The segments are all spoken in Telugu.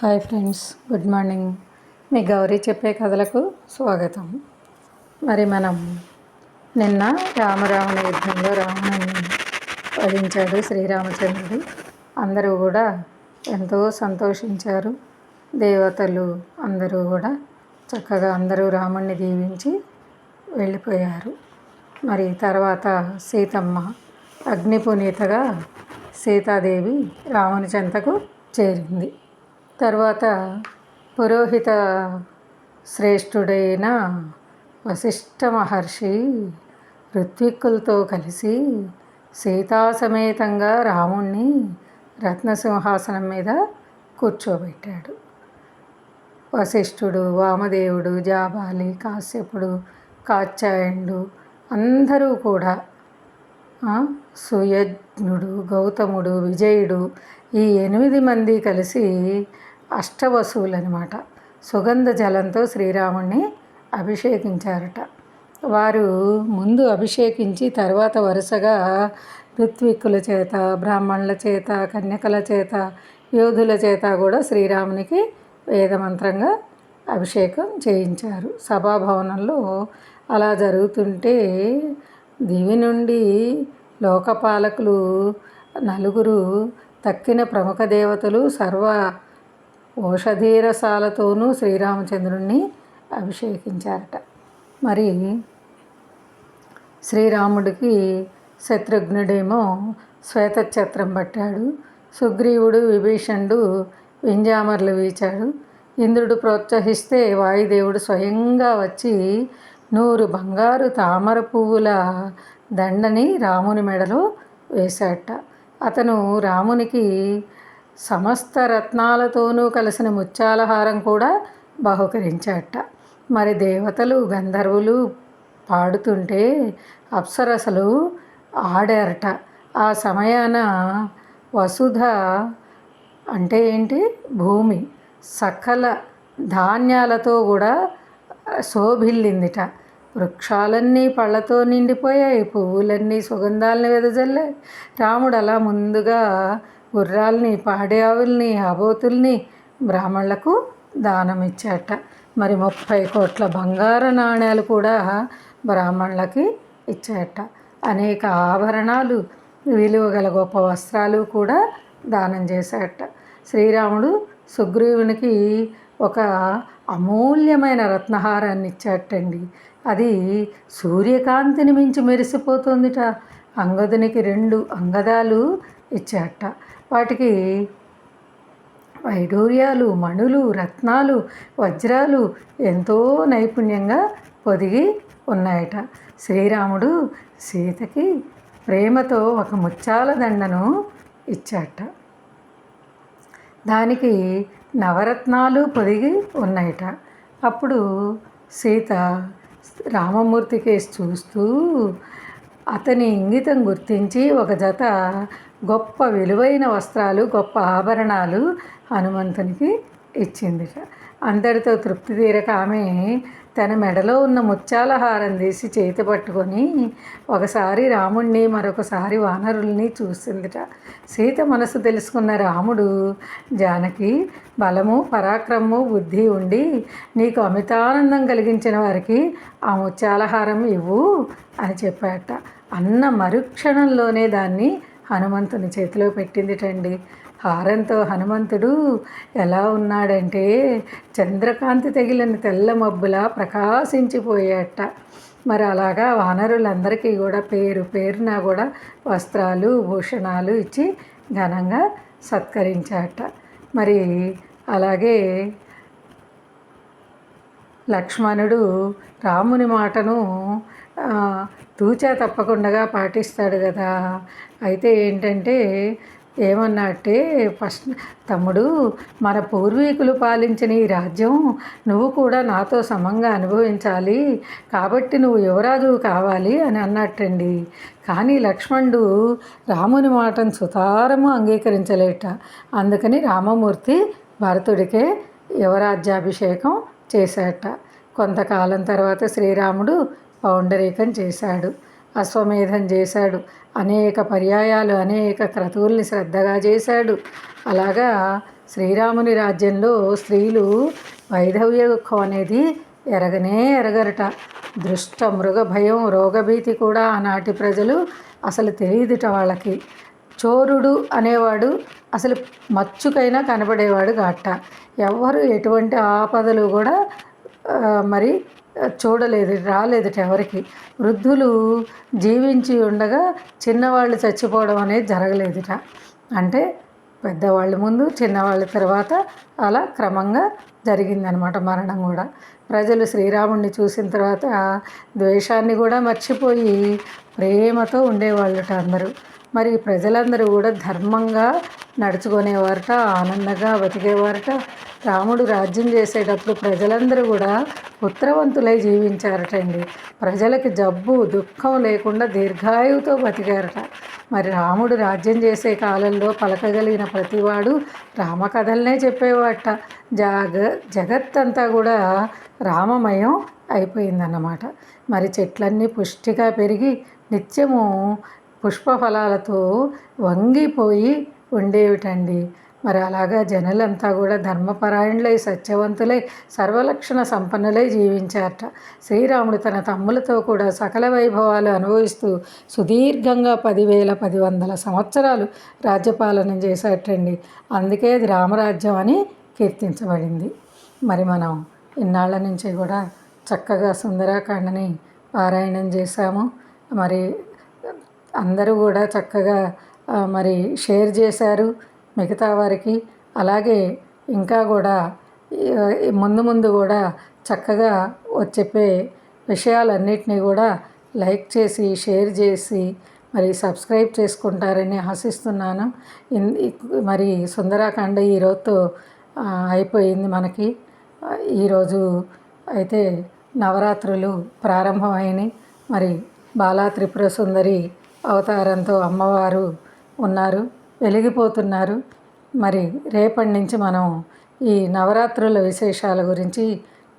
Hi friends, good morning. మీ గౌరీ చెప్పే కథలకు స్వాగతం. మరి మనం నిన్న రామరావణ యుద్ధంలో రావణుని వధించాడు శ్రీరామచంద్రుడు. అందరూ కూడా ఎంతో సంతోషించారు. దేవతలు అందరూ కూడా చక్కగా అందరూ రాముణ్ణి దీవించి వెళ్ళిపోయారు. మరి తర్వాత సీతమ్మ అగ్నిపునీతగా సీతాదేవి రాముని చెంతకు చేరింది. తర్వాత పురోహిత శ్రేష్ఠుడైన వశిష్ఠ మహర్షి ఋత్విక్కులతో కలిసి సీతాసమేతంగా రాముణ్ణి రత్నసింహాసనం మీద కూర్చోబెట్టాడు. వశిష్ఠుడు, వామదేవుడు, జాబాలి, కాశ్యపుడు, కాత్యాయనుడు అందరూ కూడా, సుయజ్ఞుడు, గౌతముడు, విజయుడు, ఈ 8 మంది కలిసి అష్టవసువులు అనమాట, సుగంధ జలంతో శ్రీరాముణ్ణి అభిషేకించారట. వారు ముందు అభిషేకించి తర్వాత వరుసగా ఋత్విక్కుల చేత, బ్రాహ్మణుల చేత, కన్యకల చేత, యోధుల చేత కూడా శ్రీరామునికి వేదమంత్రంగా అభిషేకం చేయించారు. సభాభవనంలో అలా జరుగుతుంటే దివి నుండి లోకపాలకులు 4 తక్కిన ప్రముఖ దేవతలు సర్వ ఓషధీరసాలతోనూ శ్రీరామచంద్రుణ్ణి అభిషేకించారట. మరి శ్రీరాముడికి శత్రుఘ్నుడేమో శ్వేతఛత్రం పట్టాడు. సుగ్రీవుడు, విభీషణుడు వింజామర్లు వీచాడు. ఇంద్రుడు ప్రోత్సహిస్తే వాయుదేవుడు స్వయంగా వచ్చి 100 బంగారు తామర పువ్వుల దండని రాముని మెడలో వేశాట. అతను రామునికి సమస్త రత్నాలతోనూ కలిసిన ముత్యాలహారం కూడా బహుకరించాట. మరి దేవతలు, గంధర్వులు పాడుతుంటే అప్సరసలు ఆడారట. ఆ సమయాన వసుధ అంటే ఏంటి, భూమి సకల ధాన్యాలతో కూడా శోభిల్లిందిట. వృక్షాలన్నీ పళ్ళతో నిండిపోయాయి, పువ్వులన్నీ సుగంధాలని వెదజల్లాయి. రాముడు అలా ముందుగా గుర్రాల్ని, పాడి ఆవుల్ని, ఆబోతుల్ని బ్రాహ్మణులకు దానం ఇచ్చాట. మరి 30 కోట్ల బంగారు నాణ్యాలు కూడా బ్రాహ్మణులకి ఇచ్చాట. అనేక ఆభరణాలు, విలువగల గొప్ప వస్త్రాలు కూడా దానం చేశాట. శ్రీరాముడు సుగ్రీవునికి ఒక అమూల్యమైన రత్నహారాన్ని ఇచ్చాటండి. అది సూర్యకాంతిని మించి మెరిసిపోతుందిట. అంగదునికి 2 అంగదాలు ఇచ్చాట. వాటికి వైడూర్యాలు, మణులు, రత్నాలు, వజ్రాలు ఎంతో నైపుణ్యంగా పొదిగి ఉన్నాయట. శ్రీరాముడు సీతకి ప్రేమతో ఒక ముత్యాల దండను ఇచ్చాట. దానికి నవరత్నాలు పొదిగి ఉన్నాయట. అప్పుడు సీత రామమూర్తి కేసి చూస్తూ అతని ఇంగితం గుర్తించి ఒక జత గొప్ప విలువైన వస్త్రాలు, గొప్ప ఆభరణాలు హనుమంతునికి ఇచ్చిందిట. అంతటితో తృప్తి తీరక ఆమె తన మెడలో ఉన్న ముత్యాల హారం తీసి చేతి పట్టుకొని ఒకసారి రాముణ్ణి, మరొకసారి వానరుల్ని చూసిందిట. సీత మనసు తెలుసుకున్న రాముడు, జానకి, బలము, పరాక్రమము, బుద్ధి ఉండి నీకు అమితానందం కలిగించిన వారికి ఆ ముత్యాలహారం ఇవ్వు అని చెప్పాట. అన్న మరుక్షణంలోనే దాన్ని హనుమంతుని చేతిలో పెట్టిందిటండి. హారంతో హనుమంతుడు ఎలా ఉన్నాడంటే చంద్రకాంతి తగిలిన తెల్ల మబ్బులా ప్రకాశించిపోయాట. మరి అలాగా వానరులందరికీ కూడా పేరు పేరున కూడా వస్త్రాలు, భూషణాలు ఇచ్చి ఘనంగా సత్కరించాట. మరి అలాగే లక్ష్మణుడు రాముని మాటను తూచా తప్పకుండా పాటిస్తాడు కదా. అయితే ఏంటంటే ఏమన్నట్టే, ఫస్ట్ తమ్ముడు, మన పూర్వీకులు పాలించిన ఈ రాజ్యం నువ్వు కూడా నాతో సమంగా అనుభవించాలి, కాబట్టి నువ్వు యువరాజు కావాలి అని అన్నట్టండి. కానీ లక్ష్మణుడు రాముని మాటను సుతారము అంగీకరించలేట. అందుకని రామమూర్తి భరతుడికే యువరాజ్యాభిషేకం చేశాట. కొంతకాలం తర్వాత శ్రీరాముడు పౌండరీకం చేశాడు, అశ్వమేధం చేశాడు, అనేక పర్యాయాలు అనేక క్రతువుల్ని శ్రద్ధగా చేశాడు. అలాగా శ్రీరాముని రాజ్యంలో స్త్రీలు వైధవ్య దుఃఖం అనేది ఎరగనే ఎరగరట. దృష్ట మృగ భయం రోగభీతి కూడా ఆనాటి ప్రజలు అసలు తెలియదుట వాళ్ళకి. చోరుడు అనేవాడు అసలు మచ్చుకైనా కనబడేవాడు కాట. ఎవ్వరు ఎటువంటి ఆపదలు కూడా మరి చూడలేదు, రాలేదుట ఎవరికి. వృద్ధులు జీవించి ఉండగా చిన్నవాళ్ళు చచ్చిపోవడం అనేది జరగలేదుట. అంటే పెద్దవాళ్ళ ముందు చిన్నవాళ్ళ తర్వాత అలా క్రమంగా జరిగిందనమాట మరణం కూడా. ప్రజలు శ్రీరాముడిని చూసిన తర్వాత ద్వేషాన్ని కూడా మర్చిపోయి ప్రేమతో ఉండేవాళ్ళట అందరూ. మరి ప్రజలందరూ కూడా ధర్మంగా నడుచుకునేవారట, ఆనందంగా బతికేవారట. రాముడు రాజ్యం చేసేటప్పుడు ప్రజలందరూ కూడా పుత్రవంతులై జీవించారటండి. ప్రజలకి జబ్బు దుఃఖం లేకుండా దీర్ఘాయువుతో బతికారట. మరి రాముడు రాజ్యం చేసే కాలంలో పలకగలిగిన ప్రతివాడు రామకథలనే చెప్పేవాట. జగత్తంతా కూడా రామమయం అయిపోయిందన్నమాట. మరి చెట్లన్నీ పుష్టిగా పెరిగి నిత్యము పుష్పఫలాలతో వంగిపోయి ఉండేవిటండి. మరి అలాగా జనులంతా కూడా ధర్మపరాయణులై సత్యవంతులై సర్వలక్షణ సంపన్నులై జీవించారట. శ్రీరాముడు తన తమ్ములతో కూడా సకల వైభవాలు అనుభవిస్తూ సుదీర్ఘంగా 10,100 సంవత్సరాలు రాజ్యపాలన చేశారటండి. అందుకే అది రామరాజ్యం అని కీర్తించబడింది. మరి మనం ఇన్నాళ్ళ నుంచి కూడా చక్కగా సుందరాకాండని పారాయణం చేశాము. మరి అందరూ కూడా చక్కగా మరి షేర్ చేశారు మిగతా వారికి. అలాగే ఇంకా కూడా ముందు ముందు కూడా చక్కగా చెప్పే విషయాలన్నిటినీ కూడా లైక్ చేసి షేర్ చేసి మరి సబ్స్క్రైబ్ చేసుకుంటారని ఆశిస్తున్నాను. మరి సుందరాకాండ ఈరోజుతో అయిపోయింది మనకి. ఈరోజు అయితే నవరాత్రులు ప్రారంభమైనవి. మరి బాలా త్రిపుర సుందరి అవతారంతో అమ్మవారు ఉన్నారు, వెలిగిపోతున్నారు. మరి రేపటి నుంచి మనం ఈ నవరాత్రుల విశేషాల గురించి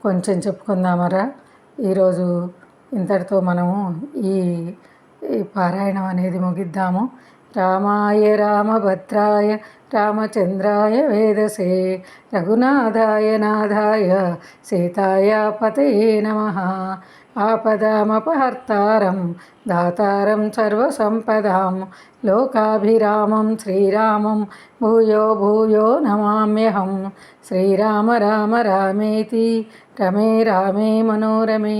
కొంచెం చెప్పుకుందామరా. ఈరోజు ఇంతటితో మనము ఈ పారాయణం అనేది ముగిద్దాము. రామాయ రామభద్రాయ రామచంద్రాయ వేదసే రఘునాథాయ నాథాయ సీతాయ పతయే నమః. ఆపదామపహర్తారం దాతారం సర్వసంపదాం లోకాభిరామం శ్రీరామం భూయో భూయో నమామ్యహం. శ్రీరామ రామ రామేతి రమే రామే మనోరమే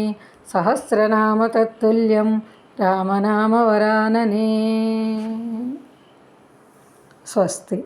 సహస్రనామ తత్తుల్యం రామనామ వరాననే. స్వస్తి.